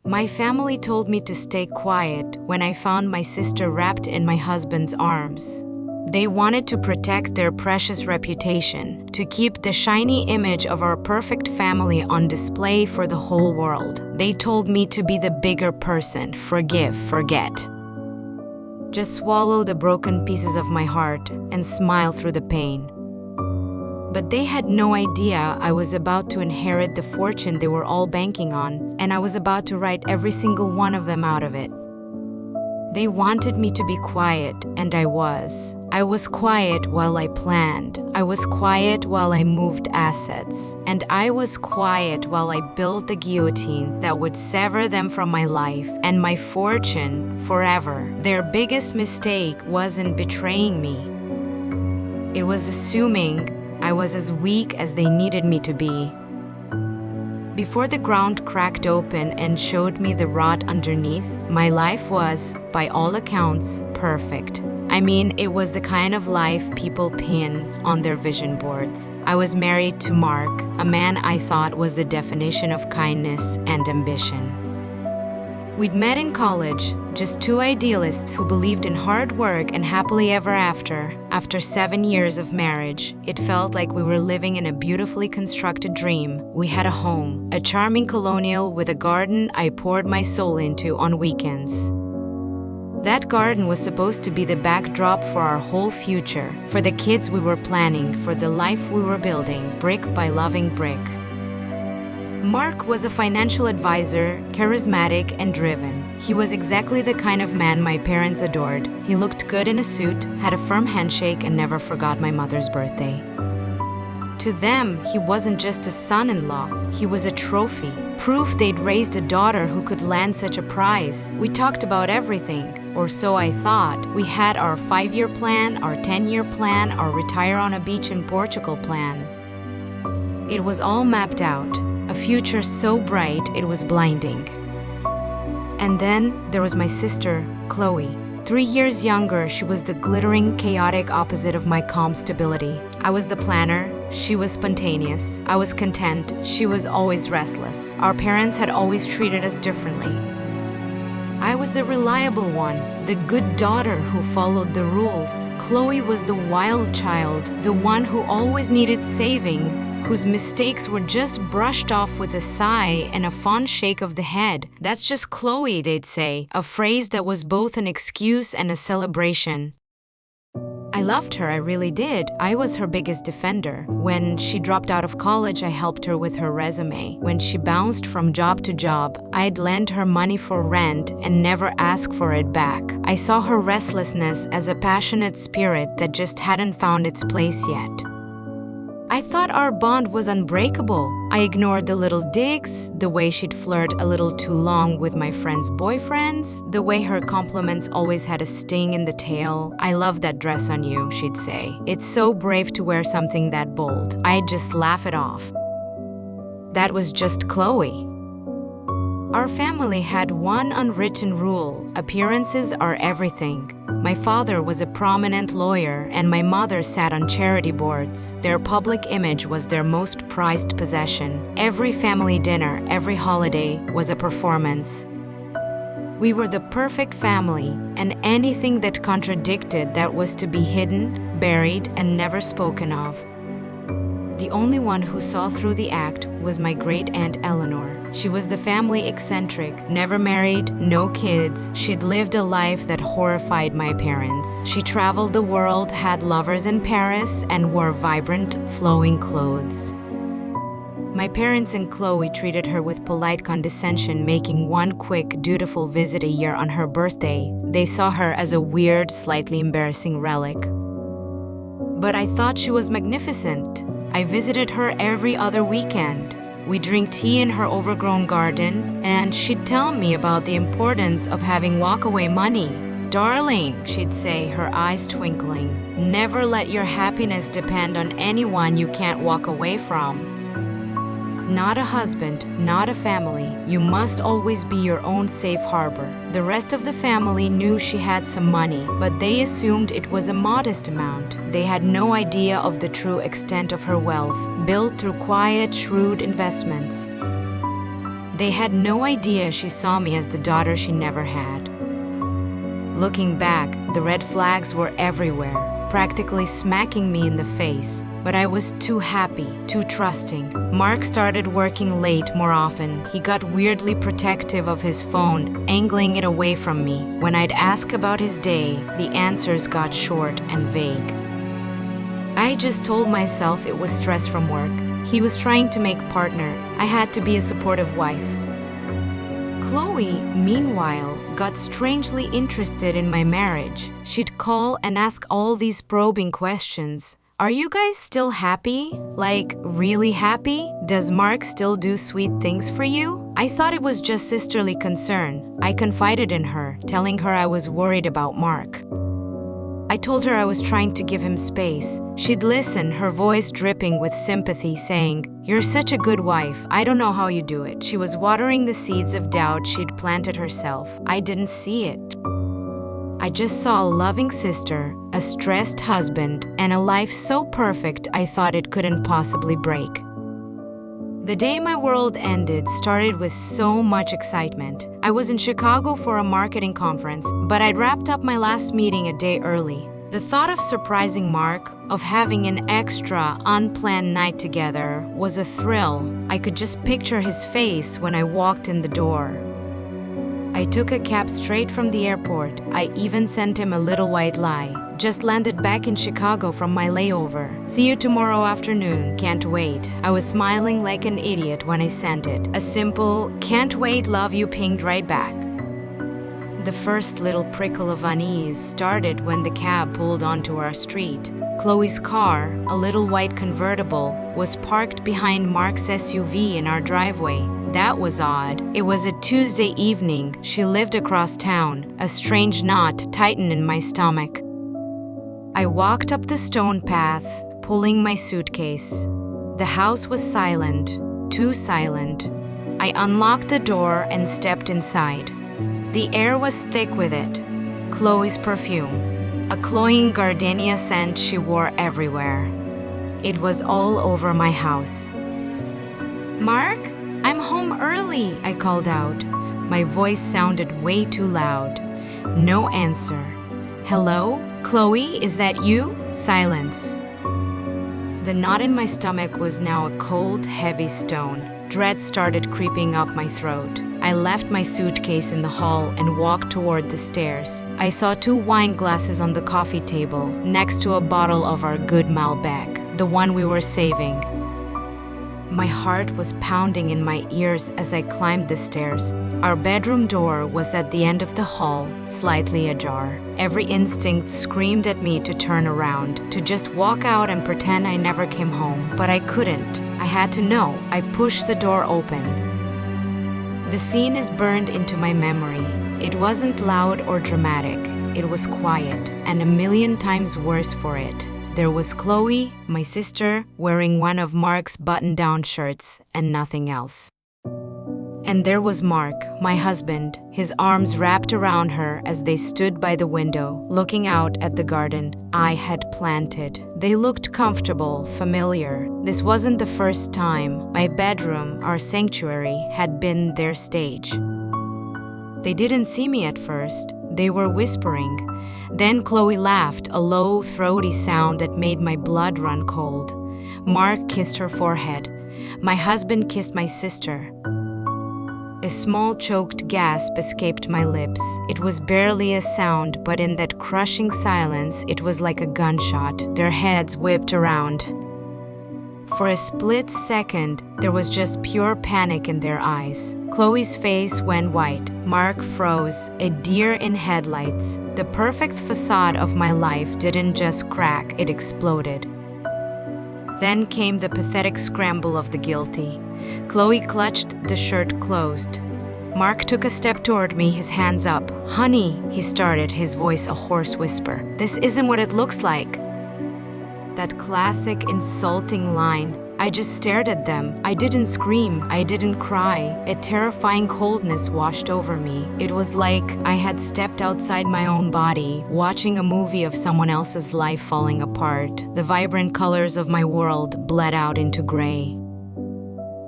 My family told me to stay quiet when I found my sister wrapped in my husband's arms. They wanted to protect their precious reputation, to keep the shiny image of our perfect family on display for the whole world. They told me to be the bigger person, forgive, forget. Just swallow the broken pieces of my heart and smile through the pain. But they had no idea I was about to inherit the fortune they were all banking on, and I was about to write every single one of them out of it. They wanted me to be quiet, and I was. I was quiet while I planned. I was quiet while I moved assets. And I was quiet while I built the guillotine that would sever them from my life and my fortune forever. Their biggest mistake wasn't betraying me. It was assuming I was as weak as they needed me to be. Before the ground cracked open and showed me the rot underneath, my life was, by all accounts, perfect. I mean, it was the kind of life people pin on their vision boards. I was married to Mark, a man I thought was the definition of kindness and ambition. We'd met in college, just two idealists who believed in hard work and happily ever after. After 7 years of marriage, it felt like we were living in a beautifully constructed dream. We had a home, a charming colonial with a garden I poured my soul into on weekends. That garden was supposed to be the backdrop for our whole future, for the kids we were planning, for the life we were building, brick by loving brick. Mark was a financial advisor, charismatic and driven. He was exactly the kind of man my parents adored. He looked good in a suit, had a firm handshake, and never forgot my mother's birthday. To them, he wasn't just a son-in-law, he was a trophy, proof they'd raised a daughter who could land such a prize. We talked about everything, or so I thought. We had our 5-year plan, our 10-year plan, our retire on a beach in Portugal plan. It was all mapped out. A future so bright it was blinding. And then there was my sister, Chloe. 3 years younger, she was the glittering, chaotic opposite of my calm stability. I was the planner, she was spontaneous. I was content, she was always restless. Our parents had always treated us differently. I was the reliable one, the good daughter who followed the rules. Chloe was the wild child, the one who always needed saving, whose mistakes were just brushed off with a sigh and a fond shake of the head. That's just Chloe, they'd say, a phrase that was both an excuse and a celebration. I loved her, I really did. I was her biggest defender. When she dropped out of college, I helped her with her resume. When she bounced from job to job, I'd lend her money for rent and never ask for it back. I saw her restlessness as a passionate spirit that just hadn't found its place yet. I thought our bond was unbreakable. I ignored the little digs, the way she'd flirt a little too long with my friends' boyfriends, the way her compliments always had a sting in the tail. I love that dress on you, she'd say. It's so brave to wear something that bold. I'd just laugh it off. That was just Chloe. Our family had one unwritten rule: appearances are everything. My father was a prominent lawyer, and my mother sat on charity boards. Their public image was their most prized possession. Every family dinner, every holiday was a performance. We were the perfect family, and anything that contradicted that was to be hidden, buried, and never spoken of. The only one who saw through the act was my great Aunt Eleanor. She was the family eccentric, never married, no kids. She'd lived a life that horrified my parents. She traveled the world, had lovers in Paris, and wore vibrant, flowing clothes. My parents and Chloe treated her with polite condescension, making one quick, dutiful visit a year on her birthday. They saw her as a weird, slightly embarrassing relic. But I thought she was magnificent. I visited her every other weekend. We'd drink tea in her overgrown garden, and she'd tell me about the importance of having walk-away money. "Darling," she'd say, her eyes twinkling, "never let your happiness depend on anyone you can't walk away from. Not a husband, not a family. You must always be your own safe harbor." The rest of the family knew she had some money, but they assumed it was a modest amount. They had no idea of the true extent of her wealth, built through quiet, shrewd investments. They had no idea she saw me as the daughter she never had. Looking back, the red flags were everywhere, practically smacking me in the face. But I was too happy, too trusting. Mark started working late more often. He got weirdly protective of his phone, angling it away from me. When I'd ask about his day, the answers got short and vague. I just told myself it was stress from work. He was trying to make partner. I had to be a supportive wife. Chloe, meanwhile, got strangely interested in my marriage. She'd call and ask all these probing questions. Are you guys still happy? Like, really happy? Does Mark still do sweet things for you? I thought it was just sisterly concern. I confided in her, telling her I was worried about Mark. I told her I was trying to give him space. She'd listen, her voice dripping with sympathy, saying, "You're such a good wife. I don't know how you do it." She was watering the seeds of doubt she'd planted herself. I didn't see it. I just saw a loving sister, a stressed husband, and a life so perfect I thought it couldn't possibly break. The day my world ended started with so much excitement. I was in Chicago for a marketing conference, but I'd wrapped up my last meeting a day early. The thought of surprising Mark, of having an extra, unplanned night together, was a thrill. I could just picture his face when I walked in the door. I took a cab straight from the airport. I even sent him a little white lie. Just landed back in Chicago from my layover. See you tomorrow afternoon. Can't wait. I was smiling like an idiot when I sent it. A simple, "Can't wait, love you" pinged right back. The first little prickle of unease started when the cab pulled onto our street. Chloe's car, a little white convertible, was parked behind Mark's SUV in our driveway. That was odd. It was a Tuesday evening. She lived across town. A strange knot tightened in my stomach. I walked up the stone path, pulling my suitcase. The house was silent, too silent. I unlocked the door and stepped inside. The air was thick with it. Chloe's perfume, a cloying gardenia scent she wore everywhere. It was all over my house. "Mark, I'm home early," I called out. My voice sounded way too loud. No answer. "Hello? Chloe, is that you?" Silence. The knot in my stomach was now a cold, heavy stone. Dread started creeping up my throat. I left my suitcase in the hall and walked toward the stairs. I saw 2 wine glasses on the coffee table, next to a bottle of our good Malbec, the one we were saving. My heart was pounding in my ears as I climbed the stairs. Our bedroom door was at the end of the hall, slightly ajar. Every instinct screamed at me to turn around, to just walk out and pretend I never came home. But I couldn't. I had to know. I pushed the door open. The scene is burned into my memory. It wasn't loud or dramatic. It was quiet, and a million times worse for it. There was Chloe, my sister, wearing one of Mark's button-down shirts and nothing else. And there was Mark, my husband, his arms wrapped around her as they stood by the window, looking out at the garden I had planted. They looked comfortable, familiar. This wasn't the first time. My bedroom, our sanctuary, had been their stage. They didn't see me at first. They were whispering. Then Chloe laughed, a low, throaty sound that made my blood run cold. Mark kissed her forehead. My husband kissed my sister. A small choked gasp escaped my lips. It was barely a sound, but in that crushing silence, it was like a gunshot. Their heads whipped around. For a split second, there was just pure panic in their eyes. Chloe's face went white. Mark froze, a deer in headlights. The perfect facade of my life didn't just crack, it exploded. Then came the pathetic scramble of the guilty. Chloe clutched the shirt closed. Mark took a step toward me, his hands up. "Honey," he started, his voice a hoarse whisper. "This isn't what it looks like." That classic insulting line. I just stared at them. I didn't scream. I didn't cry. A terrifying coldness washed over me. It was like I had stepped outside my own body, watching a movie of someone else's life falling apart. The vibrant colors of my world bled out into gray.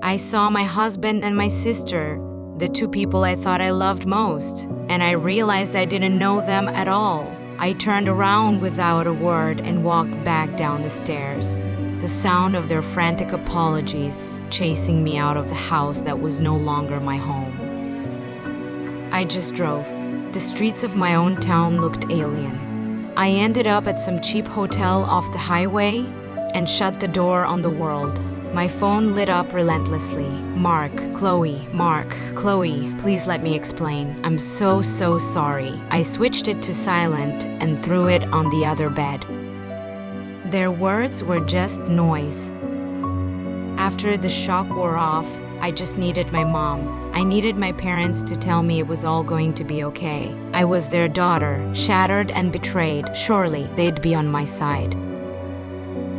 I saw my husband and my sister, the two people I thought I loved most, and I realized I didn't know them at all. I turned around without a word and walked back down the stairs, the sound of their frantic apologies chasing me out of the house that was no longer my home. I just drove. The streets of my own town looked alien. I ended up at some cheap hotel off the highway and shut the door on the world. My phone lit up relentlessly. Mark, Chloe, please let me explain. I'm so sorry. I switched it to silent and threw it on the other bed. Their words were just noise. After the shock wore off, I just needed my mom. I needed my parents to tell me it was all going to be okay. I was their daughter, shattered and betrayed. Surely they'd be on my side.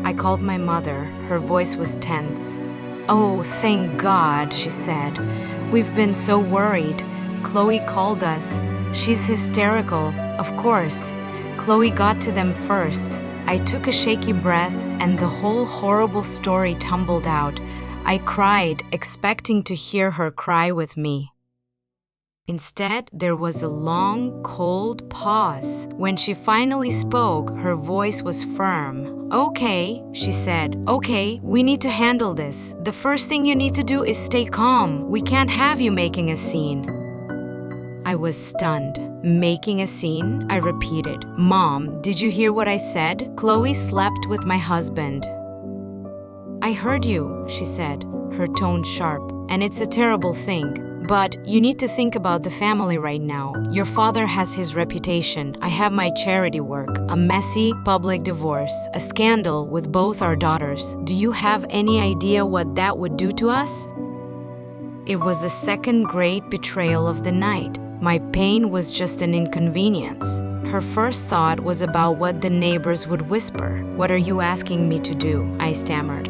I called my mother. Her voice was tense. "Oh, thank God," she said. "We've been so worried. Chloe called us. She's hysterical." Of course. Chloe got to them first. I took a shaky breath and the whole horrible story tumbled out. I cried, expecting to hear her cry with me. Instead, there was a long, cold pause. When she finally spoke, her voice was firm. "Okay," she said. "Okay, we need to handle this. The first thing you need to do is stay calm. We can't have you making a scene." I was stunned. "Making a scene?" I repeated. "Mom, did you hear what I said? Chloe slept with my husband." "I heard you," she said, her tone sharp. "And it's a terrible thing. But you need to think about the family right now. Your father has his reputation. I have my charity work, a messy public divorce, a scandal with both our daughters. Do you have any idea what that would do to us?" It was the second great betrayal of the night. My pain was just an inconvenience. Her first thought was about what the neighbors would whisper. "What are you asking me to do?" I stammered.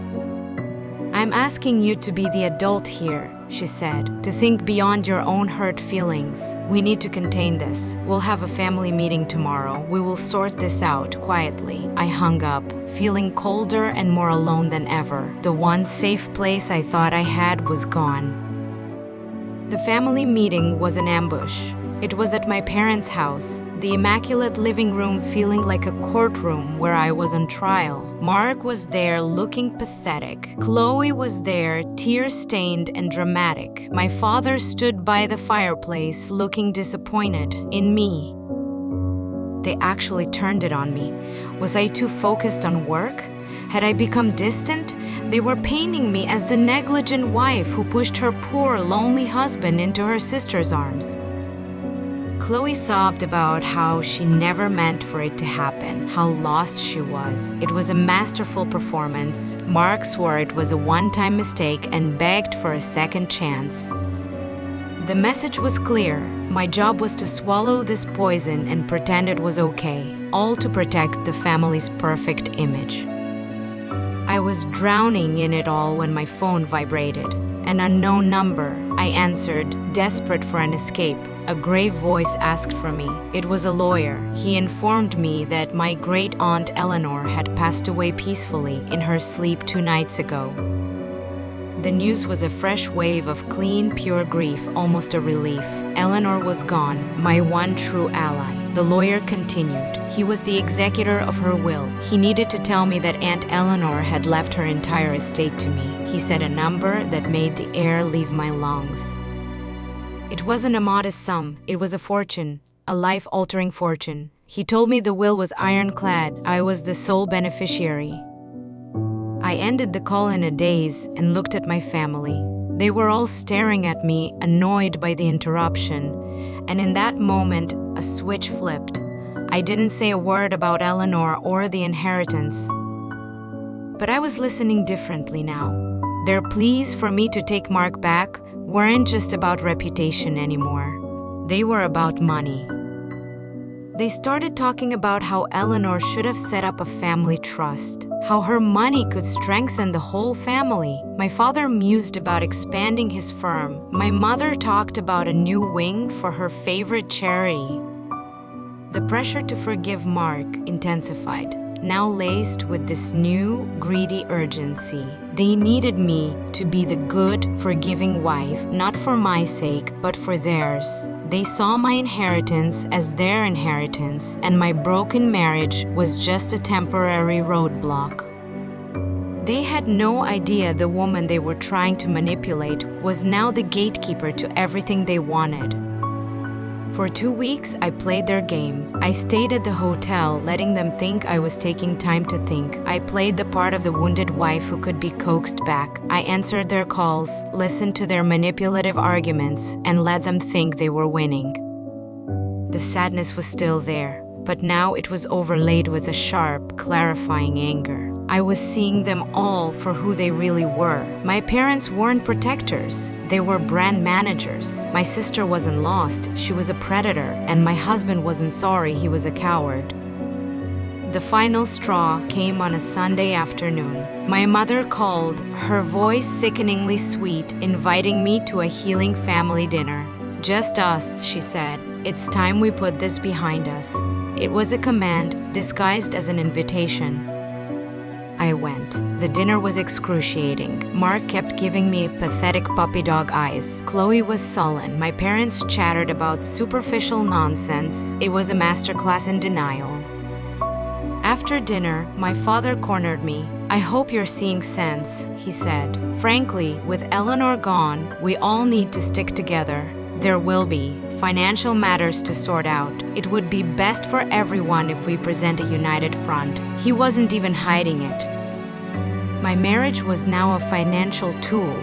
"I'm asking you to be the adult here," she said, "to think beyond your own hurt feelings. We need to contain this. We'll have a family meeting tomorrow. We will sort this out quietly." I hung up, feeling colder and more alone than ever. The one safe place I thought I had was gone. The family meeting was an ambush. It was at my parents' house, the immaculate living room feeling like a courtroom where I was on trial. Mark was there looking pathetic. Chloe was there, tear-stained and dramatic. My father stood by the fireplace looking disappointed in me. They actually turned it on me. Was I too focused on work? Had I become distant? They were painting me as the negligent wife who pushed her poor, lonely husband into her sister's arms. Chloe sobbed about how she never meant for it to happen, how lost she was. It was a masterful performance. Mark swore it was a one-time mistake and begged for a second chance. The message was clear. My job was to swallow this poison and pretend it was okay, all to protect the family's perfect image. I was drowning in it all when my phone vibrated. An unknown number. I answered, desperate for an escape. A grave voice asked for me. It was a lawyer. He informed me that my great Aunt Eleanor had passed away peacefully in her sleep 2 nights ago. The news was a fresh wave of clean, pure grief, almost a relief. Eleanor was gone, my one true ally. The lawyer continued. He was the executor of her will. He needed to tell me that Aunt Eleanor had left her entire estate to me. He said a number that made the air leave my lungs. It wasn't a modest sum. It was a fortune, a life-altering fortune. He told me the will was ironclad. I was the sole beneficiary. I ended the call in a daze and looked at my family. They were all staring at me, annoyed by the interruption. And in that moment, a switch flipped. I didn't say a word about Eleanor or the inheritance. But I was listening differently now. Their pleas for me to take Mark back weren't just about reputation anymore. They were about money. They started talking about how Eleanor should have set up a family trust, how her money could strengthen the whole family. My father mused about expanding his firm. My mother talked about a new wing for her favorite charity. The pressure to forgive Mark intensified, now laced with this new, greedy urgency. They needed me to be the good, forgiving wife, not for my sake, but for theirs. They saw my inheritance as their inheritance, and my broken marriage was just a temporary roadblock. They had no idea the woman they were trying to manipulate was now the gatekeeper to everything they wanted. For 2 weeks, I played their game. I stayed at the hotel, letting them think I was taking time to think. I played the part of the wounded wife who could be coaxed back. I answered their calls, listened to their manipulative arguments, and let them think they were winning. The sadness was still there, but now it was overlaid with a sharp, clarifying anger. I was seeing them all for who they really were. My parents weren't protectors. They were brand managers. My sister wasn't lost. She was a predator. And my husband wasn't sorry. He was a coward. The final straw came on a Sunday afternoon. My mother called, her voice sickeningly sweet, inviting me to a healing family dinner. "Just us," she said. "It's time we put this behind us." It was a command disguised as an invitation. I went. The dinner was excruciating. Mark kept giving me pathetic puppy dog eyes. Chloe was sullen. My parents chattered about superficial nonsense. It was a masterclass in denial. After dinner, my father cornered me. "I hope you're seeing sense," he said. "Frankly, with Eleanor gone, we all need to stick together. There will be financial matters to sort out. It would be best for everyone if we present a united front." He wasn't even hiding it. My marriage was now a financial tool.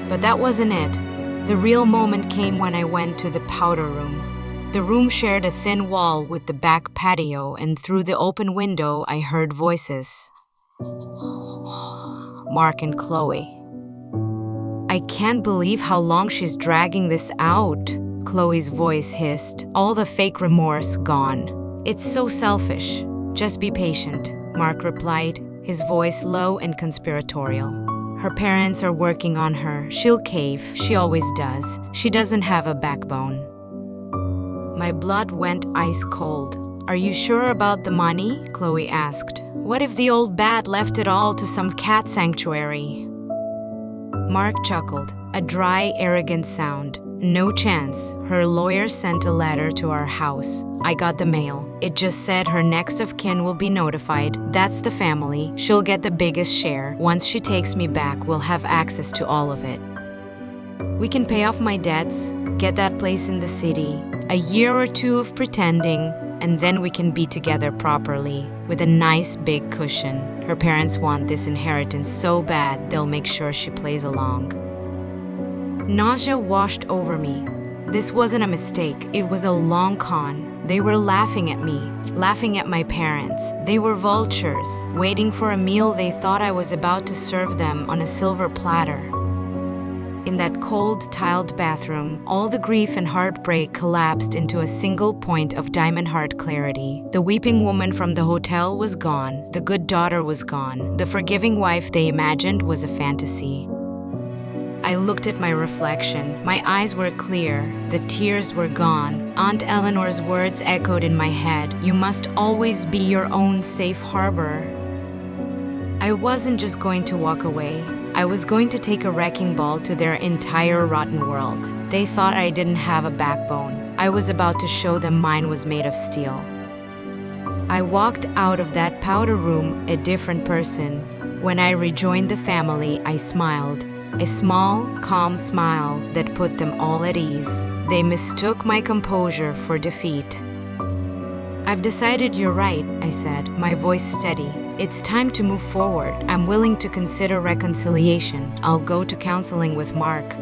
But that wasn't it. The real moment came when I went to the powder room. The room shared a thin wall with the back patio, and through the open window I heard voices. Mark and Chloe. "I can't believe how long she's dragging this out," Chloe's voice hissed, all the fake remorse gone. "It's so selfish. Just be patient," Mark replied, his voice low and conspiratorial. "Her parents are working on her. She'll cave. She always does. She doesn't have a backbone." My blood went ice cold. "Are you sure about the money?" Chloe asked. "What if the old bat left it all to some cat sanctuary?" Mark chuckled, a dry, arrogant sound. "No chance. Her lawyer sent a letter to our house. I got the mail. It just said her next of kin will be notified. That's the family. She'll get the biggest share. Once she takes me back, we'll have access to all of it. We can pay off my debts, get that place in the city, a year or two of pretending, and then we can be together properly, with a nice big cushion. Her parents want this inheritance so bad, they'll make sure she plays along." Nausea washed over me. This wasn't a mistake. It was a long con. They were laughing at me, laughing at my parents. They were vultures, waiting for a meal they thought I was about to serve them on a silver platter. In that cold, tiled bathroom, all the grief and heartbreak collapsed into a single point of diamond-heart clarity. The weeping woman from the hotel was gone. The good daughter was gone. The forgiving wife they imagined was a fantasy. I looked at my reflection. My eyes were clear. The tears were gone. Aunt Eleanor's words echoed in my head. "You must always be your own safe harbor." I wasn't just going to walk away. I was going to take a wrecking ball to their entire rotten world. They thought I didn't have a backbone. I was about to show them mine was made of steel. I walked out of that powder room a different person. When I rejoined the family, I smiled. A small, calm smile that put them all at ease. They mistook my composure for defeat. "I've decided you're right," I said, my voice steady. "It's time to move forward. I'm willing to consider reconciliation. I'll go to counseling with Mark."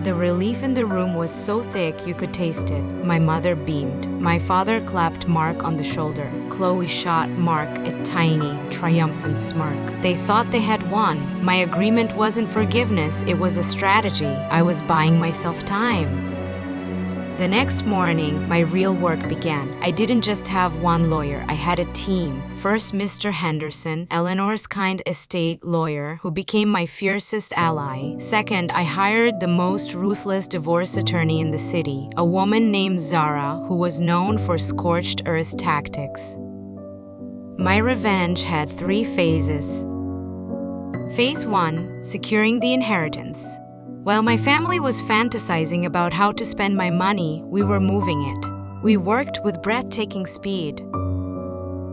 The relief in the room was so thick you could taste it. My mother beamed. My father clapped Mark on the shoulder. Chloe shot Mark a tiny, triumphant smirk. They thought they had won. My agreement wasn't forgiveness, it was a strategy. I was buying myself time. The next morning, my real work began. I didn't just have one lawyer, I had a team. First, Mr. Henderson, Eleanor's kind estate lawyer, who became my fiercest ally. Second, I hired the most ruthless divorce attorney in the city, a woman named Zara, who was known for scorched earth tactics. My revenge had 3 phases. Phase 1: Securing the inheritance. While my family was fantasizing about how to spend my money, we were moving it. We worked with breathtaking speed.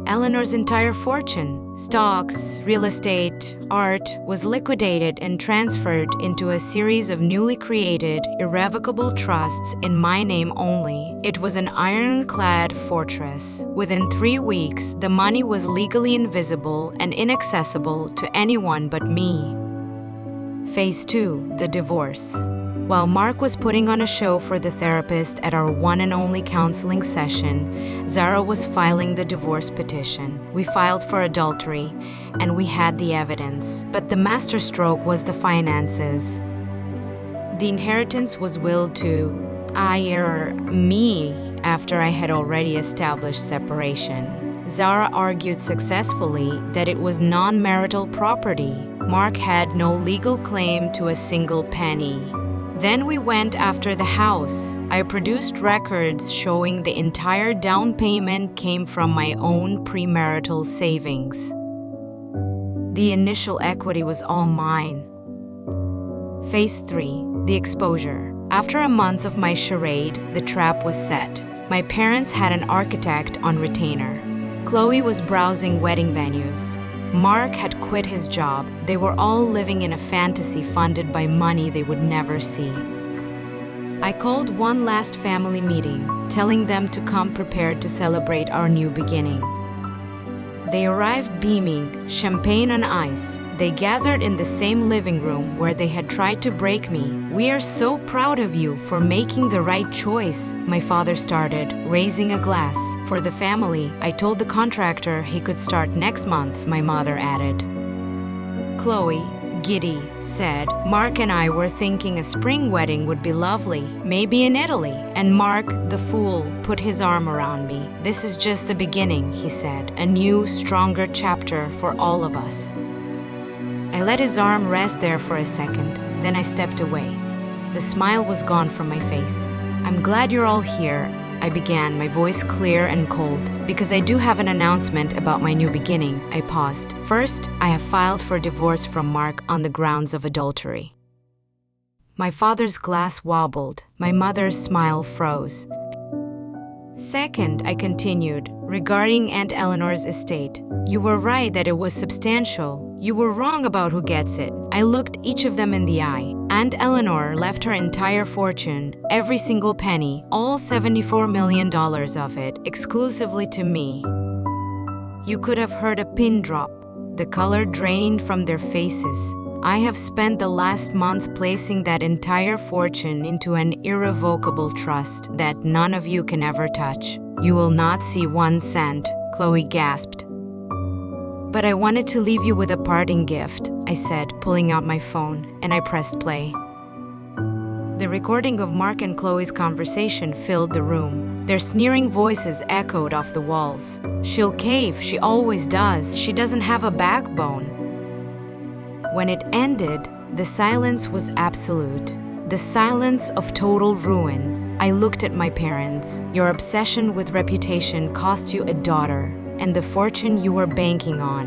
Eleanor's entire fortune, stocks, real estate, art, was liquidated and transferred into a series of newly created, irrevocable trusts in my name only. It was an ironclad fortress. Within 3 weeks, the money was legally invisible and inaccessible to anyone but me. Phase 2: The divorce. While Mark was putting on a show for the therapist at our one and only counseling session, Zara was filing the divorce petition. We filed for adultery, and we had the evidence. But the masterstroke was the finances. The inheritance was willed to me after I had already established separation. Zara argued successfully that it was non-marital property. Mark had no legal claim to a single penny. Then we went after the house. I produced records showing the entire down payment came from my own premarital savings. The initial equity was all mine. Phase 3: The exposure. After a month of my charade, the trap was set. My parents had an architect on retainer. Chloe was browsing wedding venues. Mark had quit his job. They were all living in a fantasy funded by money they would never see. I called one last family meeting, telling them to come prepared to celebrate our new beginning. They arrived beaming, champagne on ice. They gathered in the same living room where they had tried to break me. "We are so proud of you for making the right choice," my father started, raising a glass. "For the family, I told the contractor he could start next month," my mother added. Chloe, giddy, said, "Mark and I were thinking a spring wedding would be lovely, maybe in Italy." And Mark, the fool, put his arm around me. "This is just the beginning," he said, "a new, stronger chapter for all of us." I let his arm rest there for a second, then I stepped away. The smile was gone from my face. "I'm glad you're all here," I began, my voice clear and cold, "because I do have an announcement about my new beginning." I paused. "First, I have filed for divorce from Mark on the grounds of adultery." My father's glass wobbled. My mother's smile froze. "Second," I continued, "regarding Aunt Eleanor's estate. You were right that it was substantial. You were wrong about who gets it." I looked each of them in the eye. Aunt Eleanor left her entire fortune, every single penny, all $74 million of it, exclusively to me. You could have heard a pin drop. The color drained from their faces. I have spent the last month placing that entire fortune into an irrevocable trust that none of you can ever touch. You will not see 1 cent, Chloe gasped. "But I wanted to leave you with a parting gift," I said, pulling out my phone, and I pressed play. The recording of Mark and Chloe's conversation filled the room. Their sneering voices echoed off the walls. "She'll cave, she always does, she doesn't have a backbone." When it ended, the silence was absolute. The silence of total ruin. I looked at my parents. "Your obsession with reputation cost you a daughter, and the fortune you were banking on."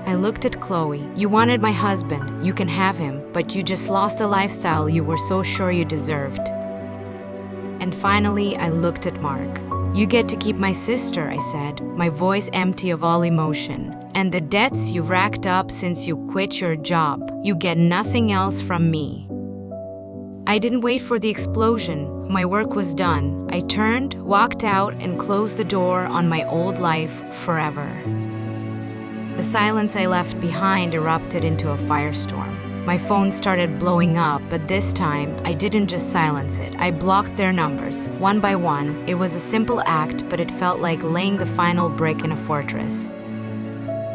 I looked at Chloe. "You wanted my husband, you can have him, but you just lost the lifestyle you were so sure you deserved." And finally, I looked at Mark. "You get to keep my sister," I said, my voice empty of all emotion. "And the debts you've racked up since you quit your job. You get nothing else from me." I didn't wait for the explosion. My work was done. I turned, walked out, and closed the door on my old life forever. The silence I left behind erupted into a firestorm. My phone started blowing up, but this time, I didn't just silence it. I blocked their numbers, one by one. It was a simple act, but it felt like laying the final brick in a fortress.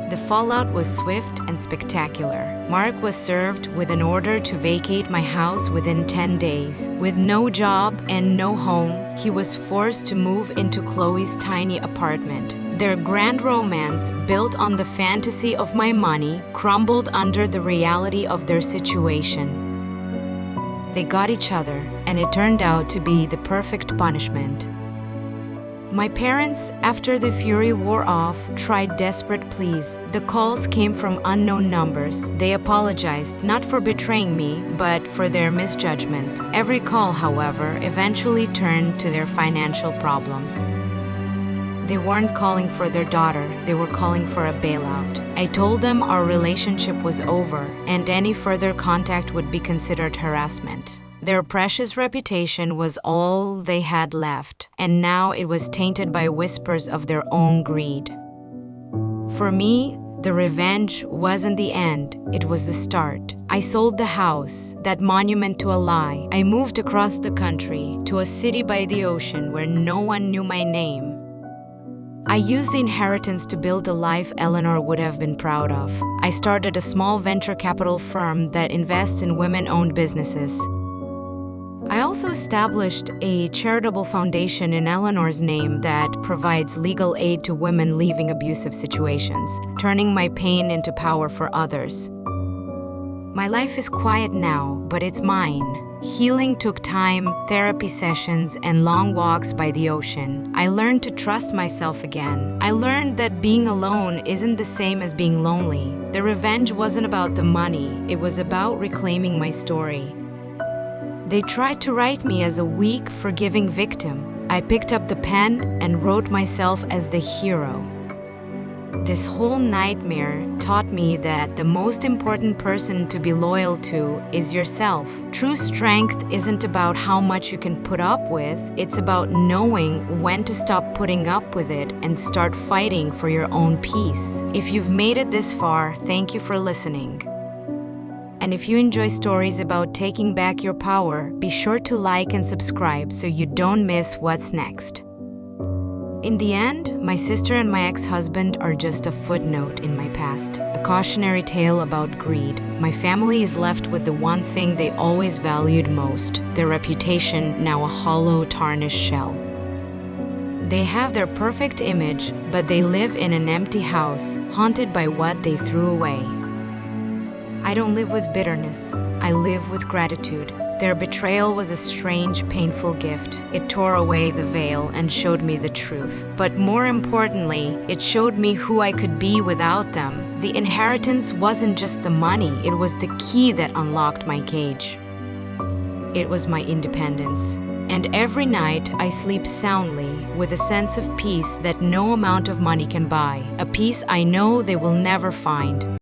The fallout was swift and spectacular. Mark was served with an order to vacate my house within 10 days. With no job and no home, he was forced to move into Chloe's tiny apartment. Their grand romance, built on the fantasy of my money, crumbled under the reality of their situation. They got each other, and it turned out to be the perfect punishment. My parents, after the fury wore off, tried desperate pleas. The calls came from unknown numbers. They apologized, not for betraying me, but for their misjudgment. Every call, however, eventually turned to their financial problems. They weren't calling for their daughter, they were calling for a bailout. I told them our relationship was over, and any further contact would be considered harassment. Their precious reputation was all they had left, and now it was tainted by whispers of their own greed. For me, the revenge wasn't the end, it was the start. I sold the house, that monument to a lie. I moved across the country, to a city by the ocean where no one knew my name. I used the inheritance to build a life Eleanor would have been proud of. I started a small venture capital firm that invests in women-owned businesses. I also established a charitable foundation in Eleanor's name that provides legal aid to women leaving abusive situations, turning my pain into power for others. My life is quiet now, but it's mine. Healing took time, therapy sessions, and long walks by the ocean. I learned to trust myself again. I learned that being alone isn't the same as being lonely. The revenge wasn't about the money, it was about reclaiming my story. They tried to write me as a weak, forgiving victim. I picked up the pen and wrote myself as the hero. This whole nightmare taught me that the most important person to be loyal to is yourself. True strength isn't about how much you can put up with, it's about knowing when to stop putting up with it and start fighting for your own peace. If you've made it this far, thank you for listening. And if you enjoy stories about taking back your power, be sure to like and subscribe so you don't miss what's next. In the end, my sister and my ex-husband are just a footnote in my past, a cautionary tale about greed. My family is left with the one thing they always valued most, their reputation, now a hollow, tarnished shell. They have their perfect image, but they live in an empty house, haunted by what they threw away. I don't live with bitterness, I live with gratitude. Their betrayal was a strange, painful gift. It tore away the veil and showed me the truth. But more importantly, it showed me who I could be without them. The inheritance wasn't just the money, it was the key that unlocked my cage. It was my independence. And every night I sleep soundly with a sense of peace that no amount of money can buy. A peace I know they will never find.